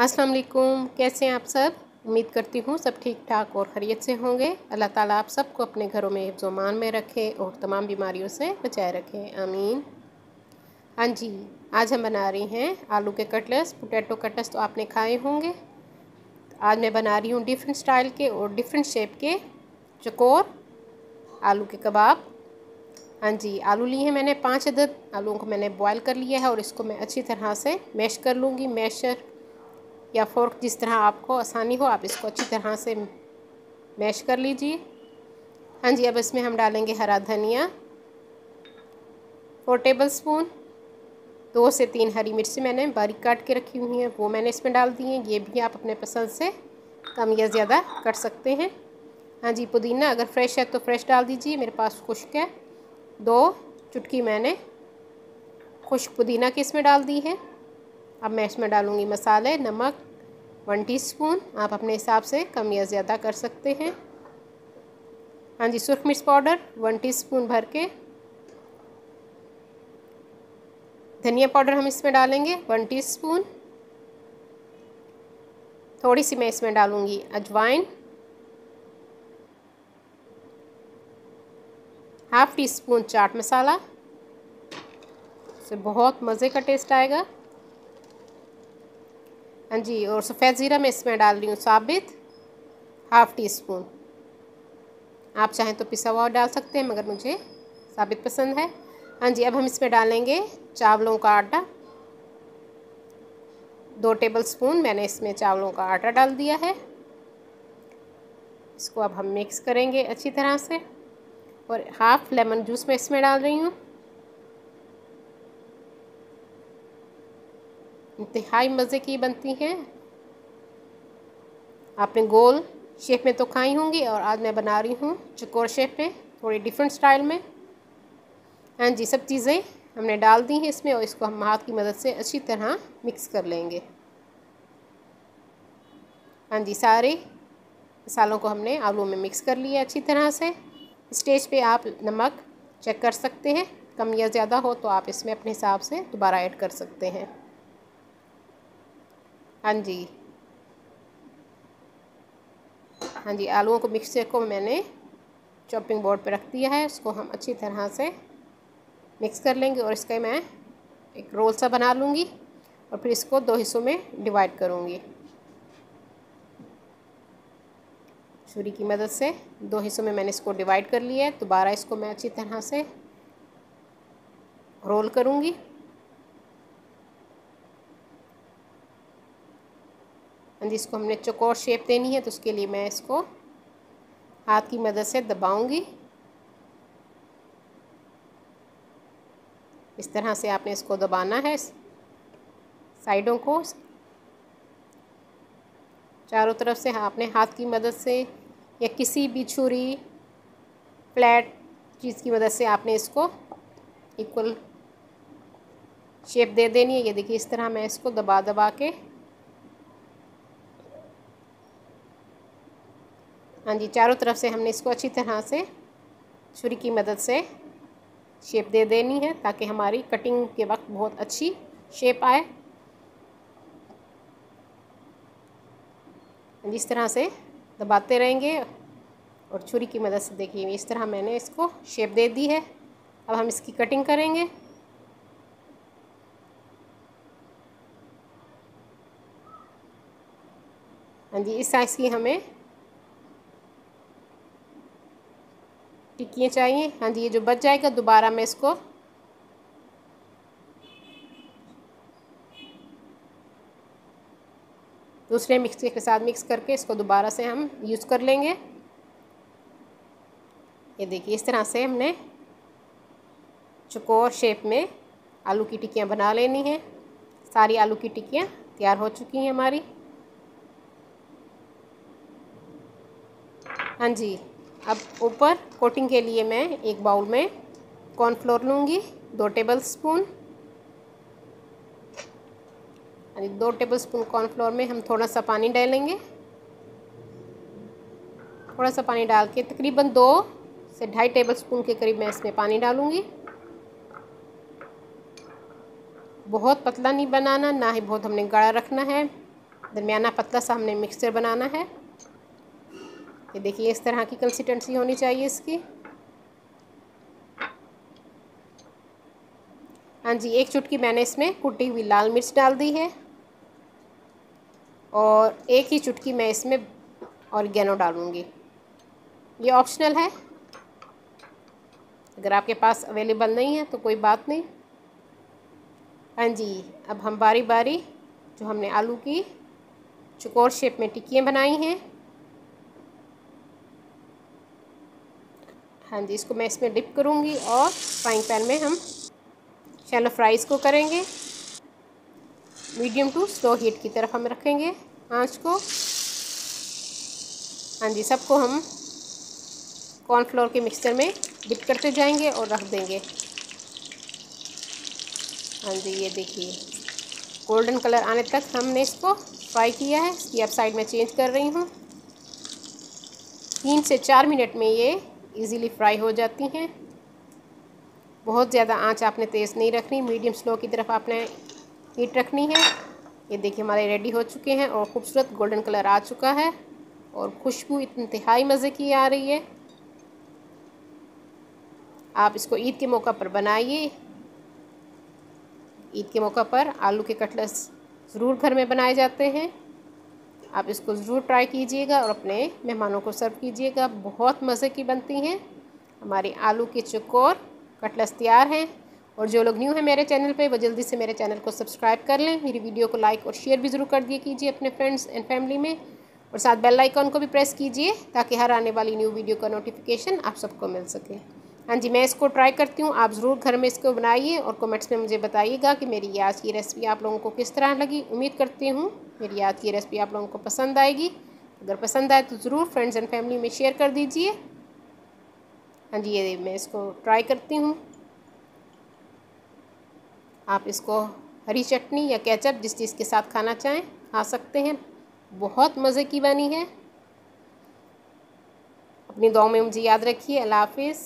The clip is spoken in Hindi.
अस्सलाम वालेकुम। कैसे हैं आप सब? उम्मीद करती हूँ सब ठीक ठाक और खैरियत से होंगे। अल्लाह ताला आप सबको अपने घरों में हिफ्ज़ व अमान में रखे और तमाम बीमारियों से बचाए रखें, आमीन। हाँ जी, आज हम बना रही हैं आलू के कटलेट्स। पोटैटो कटलेट्स तो आपने खाए होंगे। आज मैं बना रही हूँ डिफरेंट स्टाइल के और डिफरेंट शेप के चकोर आलू के कबाब। हाँ जी, आलू लिए हैं मैंने 5 अदद। आलूओं को मैंने बॉयल कर लिया है और इसको मैं अच्छी तरह से मैश कर लूँगी। मैशर या फोर्क, जिस तरह आपको आसानी हो आप इसको अच्छी तरह से मैश कर लीजिए। हाँ जी, अब इसमें हम डालेंगे हरा धनिया 4 टेबल स्पून। 2 से 3 हरी मिर्ची मैंने बारीक काट के रखी हुई हैं, वो मैंने इसमें डाल दी हैं। ये भी आप अपने पसंद से कम या ज़्यादा कर सकते हैं। हाँ जी, पुदीना अगर फ्रेश है तो फ्रेश डाल दीजिए, मेरे पास खुश्क है। 2 चुटकी मैंने खुश्क पुदीना की इसमें डाल दी है। अब मैं इसमें डालूँगी मसाले। नमक 1 टीस्पून, आप अपने हिसाब से कम या ज़्यादा कर सकते हैं। हाँ जी, सुरख मिर्च पाउडर 1 टीस्पून भर के। धनिया पाउडर हम इसमें डालेंगे 1 टीस्पून। थोड़ी सी मैं इसमें डालूँगी अजवाइन, 1/2 टीस्पून चाट मसाला, इससे बहुत मज़े का टेस्ट आएगा। हाँ जी, और सफ़ेद ज़ीरा मैं इसमें डाल रही हूँ साबित 1/2 टीस्पून। आप चाहें तो पिसा हुआ डाल सकते हैं, मगर मुझे साबित पसंद है। हाँ जी, अब हम इसमें डालेंगे चावलों का आटा। 2 टेबल स्पून मैंने इसमें चावलों का आटा डाल दिया है। इसको अब हम मिक्स करेंगे अच्छी तरह से। और 1/2 लेमन जूस मैं इसमें डाल रही हूँ। इंतहाई मज़े की बनती हैं। आपने गोल शेप में तो खाई होंगी, और आज मैं बना रही हूँ चकोर शेप में, थोड़ी डिफरेंट स्टाइल में। हाँ जी, सब चीज़ें हमने डाल दी हैं इसमें, और इसको हम हाथ की मदद से अच्छी तरह मिक्स कर लेंगे। हाँ जी, सारे मसालों को हमने आलू में मिक्स कर लिया अच्छी तरह से। स्टेज पे आप नमक चेक कर सकते हैं, कम या ज़्यादा हो तो आप इसमें अपने हिसाब से दोबारा ऐड कर सकते हैं। हाँ जी, हाँ जी, आलूओं को मिक्सचर को मैंने चॉपिंग बोर्ड पे रख दिया है। इसको हम अच्छी तरह से मिक्स कर लेंगे, और इसका मैं एक रोल सा बना लूँगी और फिर इसको 2 हिस्सों में डिवाइड करूँगी। छुरी की मदद से 2 हिस्सों में मैंने इसको डिवाइड कर लिया है। दोबारा इसको मैं अच्छी तरह से रोल करूँगी। हाँ जी, इसको हमने चौकोर शेप देनी है, तो उसके लिए मैं इसको हाथ की मदद से दबाऊँगी। इस तरह से आपने इसको दबाना है, साइडों को चारों तरफ से आपने हाथ की मदद से या किसी भी छुरी फ्लैट चीज़ की मदद से आपने इसको इक्वल शेप दे देनी है। ये देखिए, इस तरह मैं इसको दबा दबा के, हाँ जी, चारों तरफ से हमने इसको अच्छी तरह से छुरी की मदद से शेप दे देनी है, ताकि हमारी कटिंग के वक्त बहुत अच्छी शेप आए। इस तरह से दबाते रहेंगे और छुरी की मदद से देखिए इस तरह मैंने इसको शेप दे दी है। अब हम इसकी कटिंग करेंगे। हाँ जी, इस साइज़ की हमें टिक्कियाँ चाहिए। हाँ जी, ये जो बच जाएगा दोबारा मैं इसको दूसरे मिक्सर के साथ मिक्स करके इसको दोबारा से हम यूज़ कर लेंगे। ये देखिए, इस तरह से हमने चौकोर शेप में आलू की टिक्कियाँ बना लेनी है। सारी आलू की टिक्कियाँ तैयार हो चुकी हैं हमारी। हाँ जी, अब ऊपर कोटिंग के लिए मैं एक बाउल में कॉर्नफ्लोर लूँगी 2 table spoon. 2 table spoon cornflour में हम थोड़ा सा पानी डालेंगे। थोड़ा सा पानी डाल के तकरीबन 2 से 2.5 टेबल स्पून के करीब मैं इसमें पानी डालूँगी। बहुत पतला नहीं बनाना, ना ही बहुत हमने गाढ़ा रखना है। दरमियाना पतला सा हमने मिक्सचर बनाना है। ये देखिए इस तरह की कंसिस्टेंसी होनी चाहिए इसकी। हाँ जी, 1 चुटकी मैंने इसमें कुटी हुई लाल मिर्च डाल दी है और 1 ही चुटकी मैं इसमें ऑरिगेनो डालूँगी। ये ऑप्शनल है, अगर आपके पास अवेलेबल नहीं है तो कोई बात नहीं। हाँ जी, अब हम बारी बारी जो हमने आलू की चौकोर शेप में टिक्कियाँ बनाई हैं, हाँ जी, इसको मैं इसमें डिप करूँगी और फ्राइंग पैन में हम शैलो फ्राइज़ को करेंगे। मीडियम टू स्लो हीट की तरफ हम रखेंगे आंच को। हाँ जी, सबको हम कॉर्नफ्लोर के मिक्सचर में डिप करते जाएंगे और रख देंगे। हाँ जी, ये देखिए गोल्डन कलर आने तक हमने इसको फ्राई किया है। इसकी अब साइड में चेंज कर रही हूँ। 3 से 4 मिनट में ये इजीली फ्राई हो जाती हैं। बहुत ज़्यादा आंच आपने तेज़ नहीं रखनी, मीडियम स्लो की तरफ आपने हीट रखनी है। ये देखिए हमारे रेडी हो चुके हैं और खूबसूरत गोल्डन कलर आ चुका है और खुशबू इंतहाई मज़े की आ रही है। आप इसको ईद के मौका पर बनाइए। ईद के मौका पर आलू के कटलेट्स ज़रूर घर में बनाए जाते हैं। आप इसको ज़रूर ट्राई कीजिएगा और अपने मेहमानों को सर्व कीजिएगा। बहुत मज़े की बनती हैं। हमारी आलू के चौकोर कटलेट्स तैयार हैं। और जो लोग न्यू हैं मेरे चैनल पे वो जल्दी से मेरे चैनल को सब्सक्राइब कर लें। मेरी वीडियो को लाइक और शेयर भी ज़रूर कर दिए कीजिए अपने फ्रेंड्स एंड फैमिली में, और साथ बेल आइकॉन को भी प्रेस कीजिए ताकि हर आने वाली न्यू वीडियो का नोटिफिकेशन आप सबको मिल सके। हाँ जी, मैं इसको ट्राई करती हूँ, आप ज़रूर घर में इसको बनाइए और कमेंट्स में मुझे बताइएगा कि मेरी आज की रेसिपी आप लोगों को किस तरह लगी। उम्मीद करती हूँ मेरी आज की रेसिपी आप लोगों को पसंद आएगी। अगर पसंद आए तो ज़रूर फ्रेंड्स एंड फैमिली में शेयर कर दीजिए। हाँ जी, ये मैं इसको ट्राई करती हूँ। आप इसको हरी चटनी या केचप जिस चीज़ के साथ खाना चाहें खा सकते हैं। बहुत मज़े की बनी है। अपनी दुआओं में मुझे याद रखिए। अल्लाह हाफिज़।